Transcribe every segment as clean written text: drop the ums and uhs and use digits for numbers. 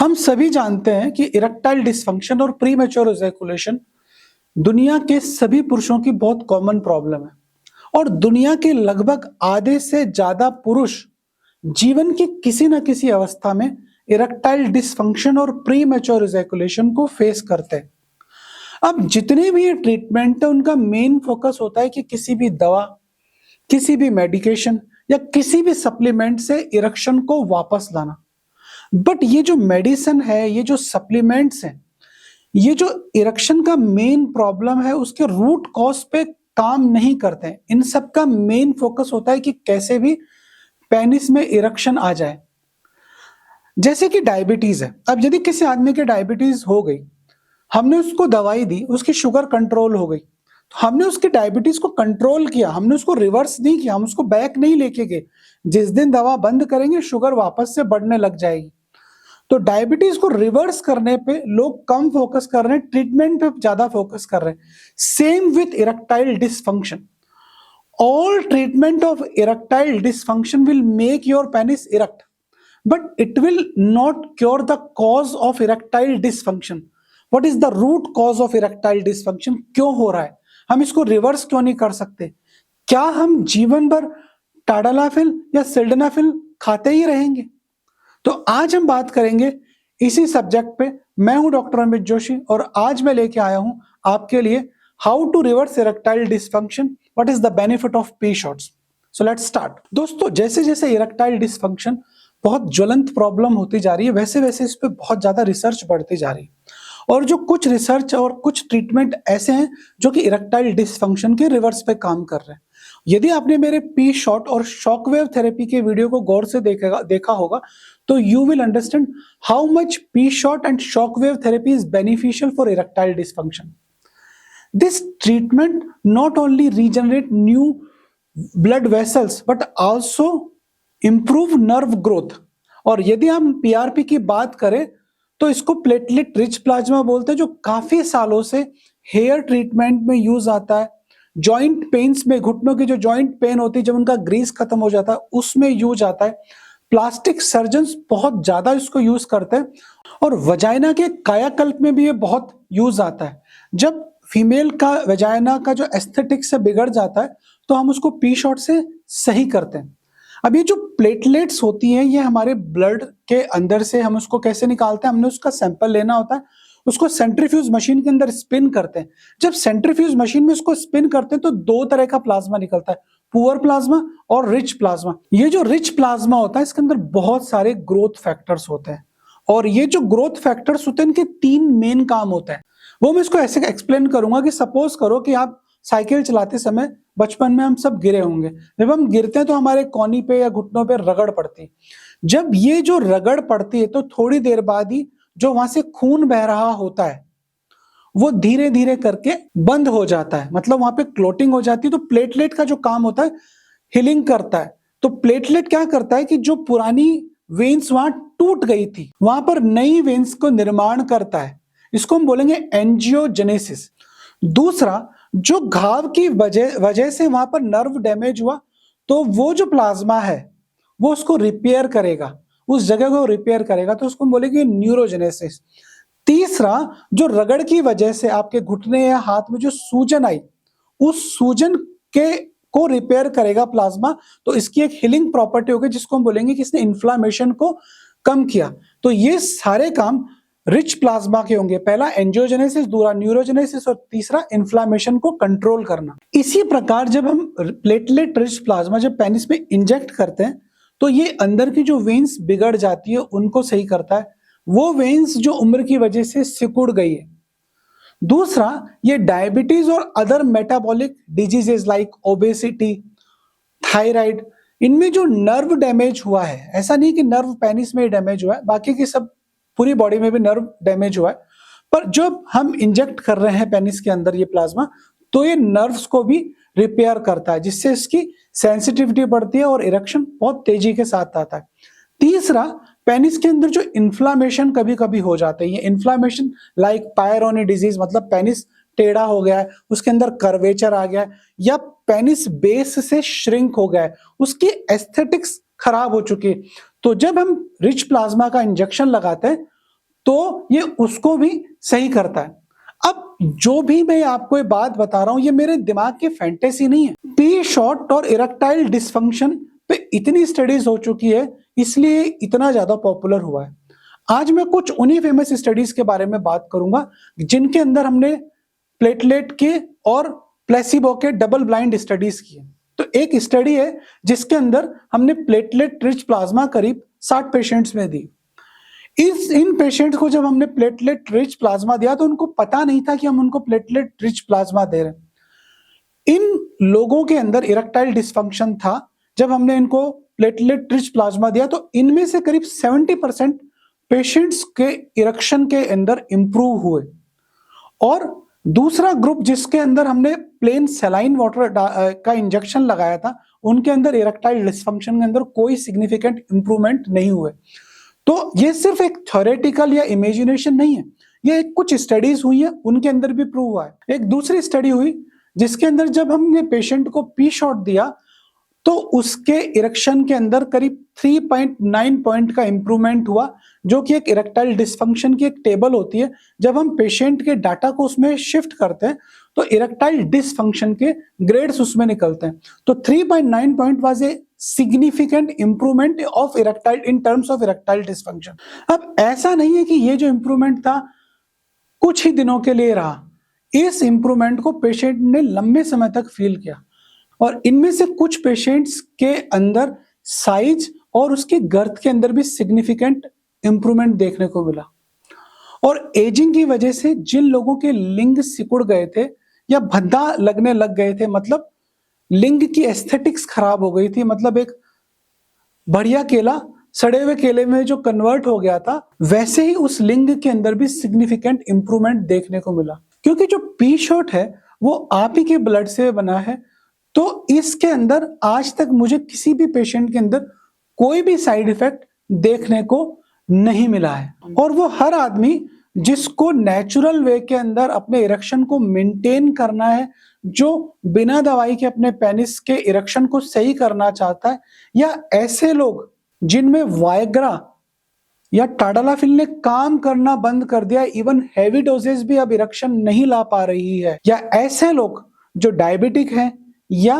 हम सभी जानते हैं कि इरेक्टाइल डिसफंक्शन और प्रीमेच्योर इजैकुलेशन दुनिया के सभी पुरुषों की बहुत कॉमन प्रॉब्लम है और दुनिया के लगभग आधे से ज्यादा पुरुष जीवन की किसी न किसी अवस्था में इरेक्टाइल डिसफंक्शन और प्रीमेच्योर इजैकुलेशन को फेस करते हैं। अब जितने भी ये ट्रीटमेंट है उनका मेन फोकस होता है कि किसी भी दवा, किसी भी मेडिकेशन या किसी भी सप्लीमेंट से इरेक्शन को वापस लाना। बट ये जो मेडिसिन है, ये जो सप्लीमेंट्स हैं, ये जो इरेक्शन का मेन प्रॉब्लम है उसके रूट कॉज पे काम नहीं करते हैं। इन सब का मेन फोकस होता है कि कैसे भी पेनिस में इरेक्शन आ जाए। जैसे कि डायबिटीज है, अब यदि किसी आदमी के डायबिटीज हो गई, हमने उसको दवाई दी, उसकी शुगर कंट्रोल हो गई, तो हमने उसके डायबिटीज को कंट्रोल किया, हमने उसको रिवर्स नहीं किया, हम उसको बैक नहीं लेके गए। जिस दिन दवा बंद करेंगे शुगर वापस से बढ़ने लग जाएगी। तो डायबिटीज को रिवर्स करने पे लोग कम फोकस कर रहे हैं, ट्रीटमेंट पे ज्यादा फोकस कर रहे हैं। Same with erectile dysfunction. All treatment of erectile dysfunction will make your penis erect, but it will not cure the cause of erectile dysfunction. What is the root cause of erectile dysfunction? क्यों हो रहा है? हम इसको reverse क्यों नहीं कर सकते? क्या हम जीवन भर टाडालाफिल या सिल्डेनाफिल खाते ही रहेंगे? तो आज हम बात करेंगे इसी सब्जेक्ट पे। मैं हूं डॉक्टर अमित जोशी और आज मैं लेके आया हूं आपके लिए how to reverse erectile dysfunction, what is the benefit of P shots. So let's start. दोस्तों, जैसे जैसे इरेक्टाइल डिसफंक्शन बहुत ज्वलंत प्रॉब्लम होती जा रही है, वैसे वैसे इस पे बहुत ज्यादा रिसर्च बढ़ती जा रही है। और जो कुछ रिसर्च और कुछ ट्रीटमेंट ऐसे हैं जो कि इरेक्टाइल डिसफंक्शन के रिवर्स पे काम कर रहे हैं। यदि आपने मेरे पी शॉट और शॉकवेव थेरेपी के वीडियो को गौर से देखा होगा तो you will understand how much P shot and shockwave therapy is beneficial for erectile dysfunction. This treatment not only regenerate new blood vessels but also improve nerve growth। और यदि हम PRP की बात करें तो इसको प्लेटलेट रिच प्लाज्मा बोलते हैं, जो काफी सालों से हेयर ट्रीटमेंट में यूज आता है। जॉइंट पेन्स में, घुटनों की जो जॉइंट पेन होती है जब उनका ग्रीस खत्म हो जाता है उसमें यूज आता है। प्लास्टिक सर्जन्स बहुत ज्यादा इसको यूज करते हैं और वजाइना के कायाकल्प में भी ये बहुत यूज आता है। जब फीमेल का वजाइना का जो एस्थेटिक्स से बिगड़ जाता है तो हम उसको पी शॉट से सही करते हैं। अब ये जो प्लेटलेट्स होती हैं ये हमारे ब्लड के अंदर से हम उसको कैसे निकालते हैं? हमने उसका सैंपल लेना होता है, उसको सेंट्रीफ्यूज मशीन के अंदर स्पिन करते हैं। जब सेंट्रीफ्यूज मशीन में उसको स्पिन करते हैं तो दो तरह का प्लाज्मा निकलता है, पुअर प्लाज्मा और रिच प्लाज्मा। ये जो रिच प्लाज्मा होता है इसके अंदर बहुत सारे ग्रोथ फैक्टर्स होते हैं और ये जो ग्रोथ फैक्टर्स होते हैं इनके तीन मेन काम होते हैं। वो मैं इसको ऐसे एक्सप्लेन करूंगा कि सपोज करो कि आप साइकिल चलाते समय बचपन में हम सब गिरे होंगे। जब हम गिरते हैं तो हमारे कोहनी पे या घुटनों पे रगड़ पड़ती है। जब ये जो रगड़ पड़ती है तो थोड़ी देर बाद ही जो वहां से खून बह रहा होता है वो धीरे धीरे करके बंद हो जाता है, मतलब वहां पे क्लोटिंग हो जाती है। तो प्लेटलेट का जो काम होता है हीलिंग करता है। तो प्लेटलेट क्या करता है कि जो पुरानी वेन्स वहां टूट गई थी वहां पर नई वेन्स को निर्माण करता है। इसको हम बोलेंगे एंजियोजेनेसिस। दूसरा, जो घाव की वजह से वहां पर नर्व डैमेज हुआ तो वो जो प्लाज्मा है वो उसको रिपेयर करेगा, उस जगह को रिपेयर करेगा, तो उसको हम बोलेंगे न्यूरोजेनेसिस। तीसरा, जो रगड़ की वजह से आपके घुटने या हाथ में जो सूजन आई उस सूजन के को रिपेयर करेगा प्लाज्मा। तो इसकी एक हीलिंग प्रॉपर्टी होगी जिसको हम बोलेंगे कि इसने इन्फ्लामेशन को कम किया। तो ये सारे काम रिच प्लाज्मा के होंगे। पहला एंजियोजेनेसिस, दूसरा न्यूरोजेनेसिस और तीसरा इन्फ्लामेशन को कंट्रोल करना। इसी प्रकार जब हम प्लेटलेट रिच प्लाज्मा जब पेनिस में इंजेक्ट करते हैं तो ये अंदर की जो वेन्स बिगड़ जाती है उनको सही करता है, वो वेन्स जो उम्र की वजह से सिकुड़ गई है। दूसरा, ये डायबिटीज और other metabolic diseases like obesity, thyroid, इनमें जो नर्व डैमेज हुआ है, ऐसा नहीं कि नर्व पेनिस में ही डैमेज हुआ है, बाकी की सब पूरी बॉडी में भी नर्व डैमेज हुआ है, पर जब हम इंजेक्ट कर रहे हैं पेनिस के अंदर ये प्लाज्मा तो ये नर्व्स को भी रिपेयर करता है जिससे इसकी सेंसिटिविटी बढ़ती है और इरेक्शन बहुत तेजी के साथ आता है। तीसरा, पेनिस के अंदर जो इन्फ्लामेशन कभी कभी हो जाते हैं, ये इन्फ्लामेशन लाइक पायरोनी डिजीज, मतलब पेनिस टेढ़ा हो गया है, उसके अंदर कर्वेचर आ गया है, या पेनिस बेस से श्रिंक हो गया है, उसकी एस्थेटिक्स खराब हो चुकी है। तो जब हम रिच प्लाज्मा का इंजेक्शन लगाते हैं तो ये उसको भी सही करता है। अब जो भी मैं आपको ये बात बता रहा हूं, ये मेरे दिमाग की फैंटेसी नहीं है। पी शॉर्ट और इरेक्टाइल डिसफंक्शन पे इतनी स्टडीज हो चुकी है, इसलिए इतना ज्यादा पॉपुलर हुआ है। आज मैं कुछ उन्हीं फेमस स्टडीज के बारे में बात करूंगा जिनके अंदर हमने प्लेटलेट के और प्लेसिबो के डबल ब्लाइंड स्टडीज किए। तो एक स्टडी है जिसके अंदर हमने प्लेटलेट रिच प्लाज्मा करीब 60 पेशेंट्स में दी। इन पेशेंट्स को जब हमने प्लेटलेट रिच प्लाज्मा दिया तो उनको पता नहीं था कि हम उनको प्लेटलेट रिच प्लाज्मा दे रहे हैं। इन लोगों के अंदर इरेक्टाइल डिसफंक्शन था। जब हमने इनको प्लेटलेट रिच प्लाज्मा दिया तो इनमें से करीब 70% पेशेंट्स के इरेक्शन के अंदर इंप्रूव हुए। और दूसरा ग्रुप जिसके अंदर हमने प्लेन सलाइन वाटर का इंजेक्शन लगाया था, उनके अंदर इरेक्टाइल डिसफंक्शन के अंदर कोई सिग्निफिकेंट इंप्रूवमेंट नहीं हुए। तो ये सिर्फ एक थ्योरेटिकल या इमेजिनेशन नहीं है, ये कुछ स्टडीज हुई है, उनके अंदर भी प्रूव हुआ है। एक दूसरी स्टडी हुई जिसके अंदर जब हमने पेशेंट को पी शॉट दिया तो उसके इरेक्शन के अंदर करीब 3.9 पॉइंट का इंप्रूवमेंट हुआ, जो कि एक इरेक्टाइल डिसफंक्शन की एक टेबल होती है। जब हम पेशेंट के डाटा को उसमें शिफ्ट करते हैं तो इरेक्टाइल डिसफंक्शन के ग्रेड्स उसमें निकलते हैं। तो 3.9 point was a significant improvement of erectile in terms of erectile dysfunction. अब ऐसा नहीं है कि ये जो इंप्रूवमेंट था कुछ ही दिनों के लिए रहा, इस इंप्रूवमेंट को पेशेंट ने लंबे समय तक फील किया। और इनमें से कुछ पेशेंट्स के अंदर साइज और उसके गर्थ के अंदर भी सिग्निफिकेंट इंप्रूवमेंट देखने को मिला। और एजिंग की वजह से जिन लोगों के लिंग सिकुड़ गए थे या भद्दा लगने लग गए थे, मतलब लिंग की एस्थेटिक्स खराब हो गई थी, मतलब एक बढ़िया केला सड़े हुए केले में जो कन्वर्ट हो गया था, वैसे ही उस लिंग के अंदर भी सिग्निफिकेंट इंप्रूवमेंट देखने को मिला। क्योंकि जो पी शॉट है वो आप ही के ब्लड से बना है, तो इसके अंदर आज तक मुझे किसी भी पेशेंट के अंदर कोई भी साइड इफेक्ट देखने को नहीं मिला है। और वो हर आदमी जिसको नेचुरल वे के अंदर अपने इरेक्शन को मेंटेन करना है, जो बिना दवाई के अपने पेनिस के इरेक्शन को सही करना चाहता है, या ऐसे लोग जिनमें वायग्रा या टाडालाफिल ने काम करना बंद कर दिया, इवन हैवी डोजेस भी अब इरेक्शन नहीं ला पा रही है, या ऐसे लोग जो डायबिटिक हैं, या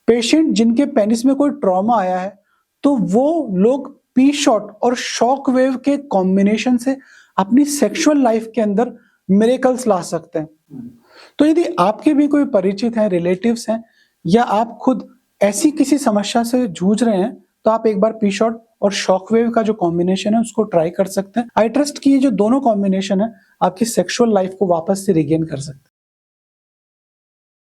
पेशेंट जिनके पेनिस में कोई ट्रॉमा आया है, तो वो लोग पी शॉट और शॉक वेव के कॉम्बिनेशन से अपनी सेक्सुअल लाइफ के अंदर मिरेकल्स ला सकते हैं। तो यदि आपके भी कोई परिचित हैं, रिलेटिव्स हैं, या आप खुद ऐसी किसी समस्या से जूझ रहे हैं, तो आप एक बार पी शॉट और शॉक वेव का जो कॉम्बिनेशन है उसको ट्राई कर सकते हैं। आई ट्रस्ट कि ये जो दोनों कॉम्बिनेशन है आपकी सेक्सुअल लाइफ को वापस से रिगेन कर सकते हैं।